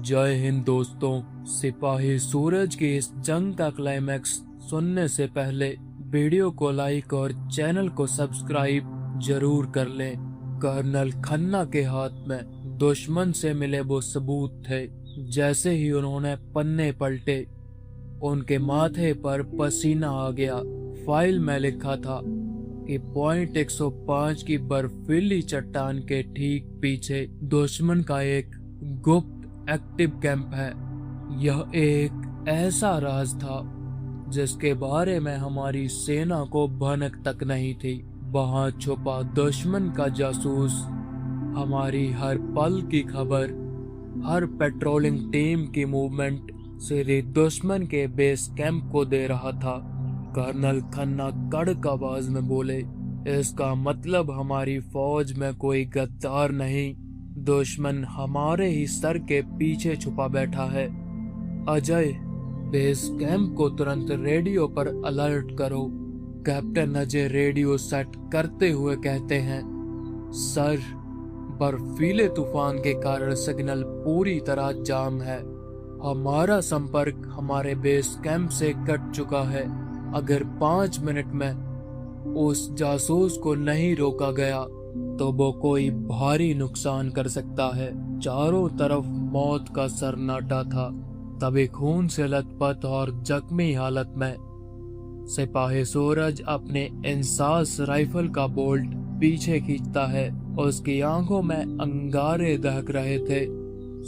जय हिंद दोस्तों। सिपाही सूरज की इस जंग का क्लाइमैक्स सुनने से पहले वीडियो को लाइक और चैनल को सब्सक्राइब जरूर कर लें। कर्नल खन्ना के हाथ में दुश्मन से मिले वो सबूत थे। जैसे ही उन्होंने पन्ने पलटे उनके माथे पर पसीना आ गया। फाइल में लिखा था कि पॉइंट 105 की बर्फीली चट्टान के ठीक पीछे दुश्मन का एक गुप्त एक्टिव कैंप है। यह एक ऐसा राज था जिसके बारे में हमारी सेना को भनक तक नहीं थी। वहां छुपा दुश्मन का जासूस हमारी हर पल की खबर, हर पेट्रोलिंग टीम की मूवमेंट सीधे दुश्मन के बेस कैंप को दे रहा था। कर्नल खन्ना कड़क आवाज में बोले, इसका मतलब हमारी फौज में कोई गद्दार नहीं, दुश्मन हमारे ही सर के पीछे छुपा बैठा है। अजय, बेस कैंप को तुरंत रेडियो पर अलर्ट करो। कैप्टन अजय रेडियो सेट करते हुए कहते हैं, सर, बर्फीले तूफान के कारण सिग्नल पूरी तरह जाम है। हमारा संपर्क हमारे बेस कैंप से कट चुका है। अगर 5 मिनट में उस जासूस को नहीं रोका गया तो वो कोई भारी नुकसान कर सकता है। चारों तरफ मौत का सन्नाटा था। तभी खून से लथपथ और जख्मी हालत में सिपाही सूरज अपने इंसास राइफल का बोल्ट पीछे खींचता है। उसकी आंखों में अंगारे दहक रहे थे।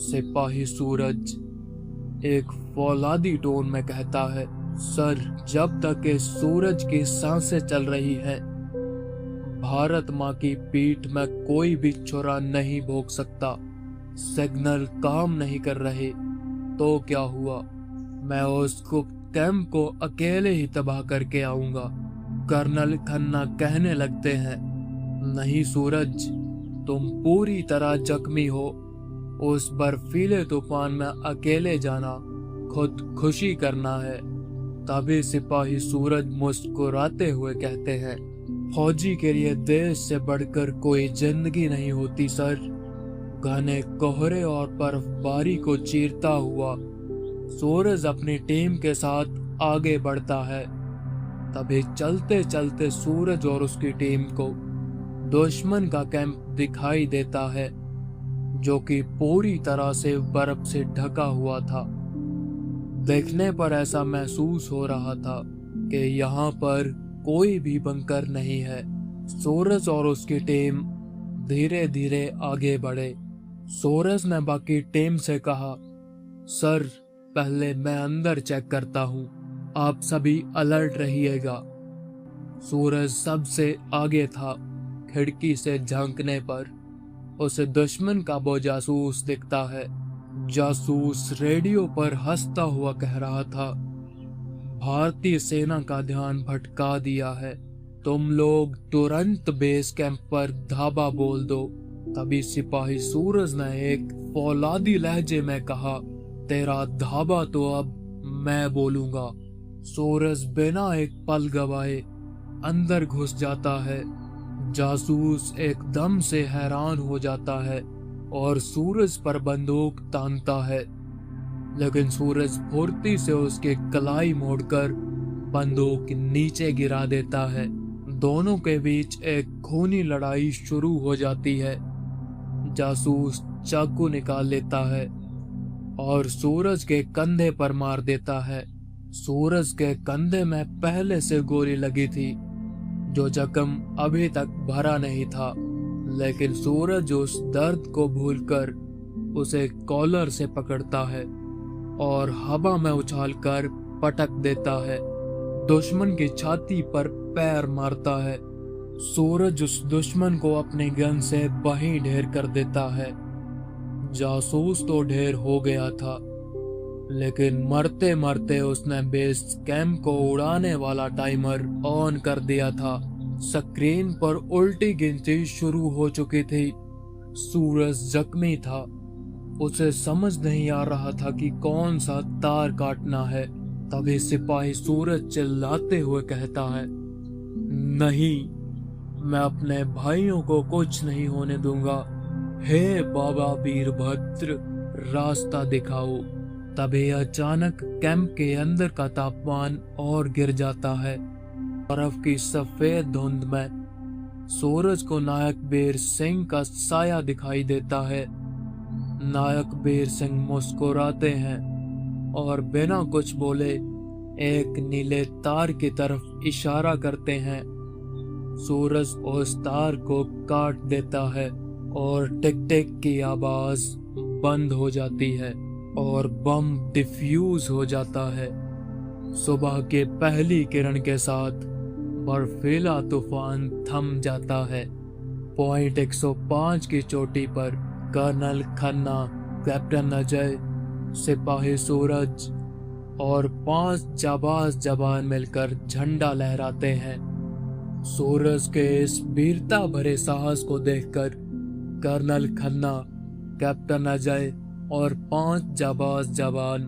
सिपाही सूरज एक फौलादी टोन में कहता है, सर, जब तक इस सूरज की सांसें चल रही हैं, भारत माँ की पीठ में कोई भी छुरा नहीं भोग सकता। सिग्नल काम नहीं कर रहे तो क्या हुआ? मैं उस गुप्त कैंप को अकेले ही तबाह करके आऊंगा। कर्नल खन्ना कहने लगते हैं, नहीं सूरज, तुम पूरी तरह जख्मी हो। उस बर्फीले तूफान में अकेले जाना खुद खुशी करना है। तभी सिपाही सूरज मुस्कुराते हुए कहते हैं, फौजी के लिए देश से बढ़कर कोई जिंदगी नहीं होती सर। घने कोहरे और बर्फबारी को चीरता हुआ सूरज अपनी टीम के साथ आगे बढ़ता है। तभी चलते चलते सूरज और उसकी टीम को दुश्मन का कैंप दिखाई देता है, जो कि पूरी तरह से बर्फ से ढका हुआ था। देखने पर ऐसा महसूस हो रहा था कि यहाँ पर कोई भी बंकर नहीं है। सूरज और उसकी टीम धीरे धीरे आगे बढ़े। सूरज ने बाकी टीम से कहा, सर, पहले मैं अंदर चेक करता हूँ, आप सभी अलर्ट रहिएगा। सूरज सबसे आगे था। खिड़की से झांकने पर उसे दुश्मन का वो जासूस दिखता है। जासूस रेडियो पर हंसता हुआ कह रहा था, भारतीय सेना का ध्यान भटका दिया है, तुम लोग तुरंत बेस कैंप पर धाबा बोल दो। तभी सिपाही सूरज ने एक फौलादी लहजे में कहा, तेरा धाबा तो अब मैं बोलूंगा। सूरज बिना एक पल गवाए अंदर घुस जाता है। जासूस एकदम से हैरान हो जाता है और सूरज पर बंदूक तानता है, लेकिन सूरज फुर्ती से उसके कलाई मोड़कर बंदूक नीचे गिरा देता है। दोनों के बीच एक खूनी लड़ाई शुरू हो जाती है। जासूस चाकू निकाल लेता है और सूरज के कंधे पर मार देता है। सूरज के कंधे में पहले से गोली लगी थी, जो जख्म अभी तक भरा नहीं था, लेकिन सूरज उस दर्द को भूलकर उसे कॉलर से पकड़ता है और हवा में उछालकर पटक देता है। दुश्मन की छाती पर पैर मारता है। सूरज उस दुश्मन को अपनी गन से वहीं ढेर कर देता है। जासूस तो ढेर हो गया था, लेकिन मरते मरते उसने बेस कैंप को उड़ाने वाला टाइमर ऑन कर दिया था। स्क्रीन पर उल्टी गिनती शुरू हो चुकी थी। सूरज जख्मी था। उसे समझ नहीं आ रहा था कि कौन सा तार काटना है। तभी सिपाही सूरज चिल्लाते हुए कहता है, नहीं, मैं अपने भाइयों को कुछ नहीं होने दूंगा। हे बाबा वीरभद्र, रास्ता दिखाओ। तभी अचानक कैंप के अंदर का तापमान और गिर जाता है। बर्फ की सफेद धुंध में सूरज को नायक बीर सिंह का साया दिखाई देता है। नायक बीर सिंह मुस्कुराते हैं और बिना कुछ बोले एक नीले तार की तरफ इशारा करते हैं। सूरज उस तार को काट देता है और टिक टिक की आवाज बंद हो जाती है और बम डिफ्यूज हो जाता है। सुबह के पहली किरण के साथ बर्फीला तूफान थम जाता है। पॉइंट 105 की चोटी पर कर्नल खन्ना, कैप्टन अजय, सिपाही सूरज और 5 जाबाज जवान मिलकर झंडा लहराते हैं। सूरज के इस वीरता भरे साहस को देखकर कर्नल खन्ना, कैप्टन अजय और 5 जाबाज जवान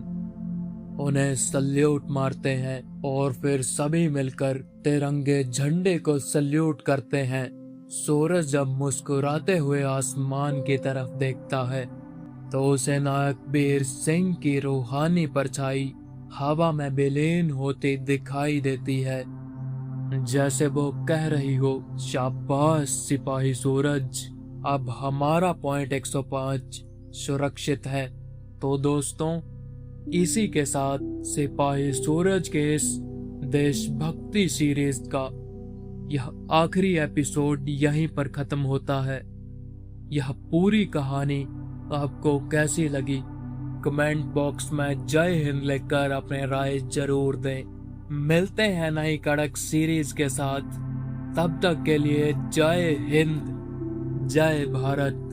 उन्हें सल्यूट मारते हैं और फिर सभी मिलकर तिरंगे झंडे को सल्यूट करते हैं। सूरज जब मुस्कुराते हुए आसमान की तरफ देखता है तो उसे नायक बीर सिंह की रूहानी परछाई हवा में विलीन होती दिखाई देती है, जैसे वो कह रही हो, शाबाश सिपाही सूरज, अब हमारा पॉइंट 105 सुरक्षित है। तो दोस्तों, इसी के साथ सिपाही सूरज के इस देशभक्ति सीरीज का यह आखिरी एपिसोड यहीं पर खत्म होता है। यह पूरी कहानी आपको कैसी लगी, कमेंट बॉक्स में जय हिंद लिखकर अपने राय जरूर दें। मिलते हैं नई कड़क सीरीज के साथ, तब तक के लिए जय हिंद, जय भारत।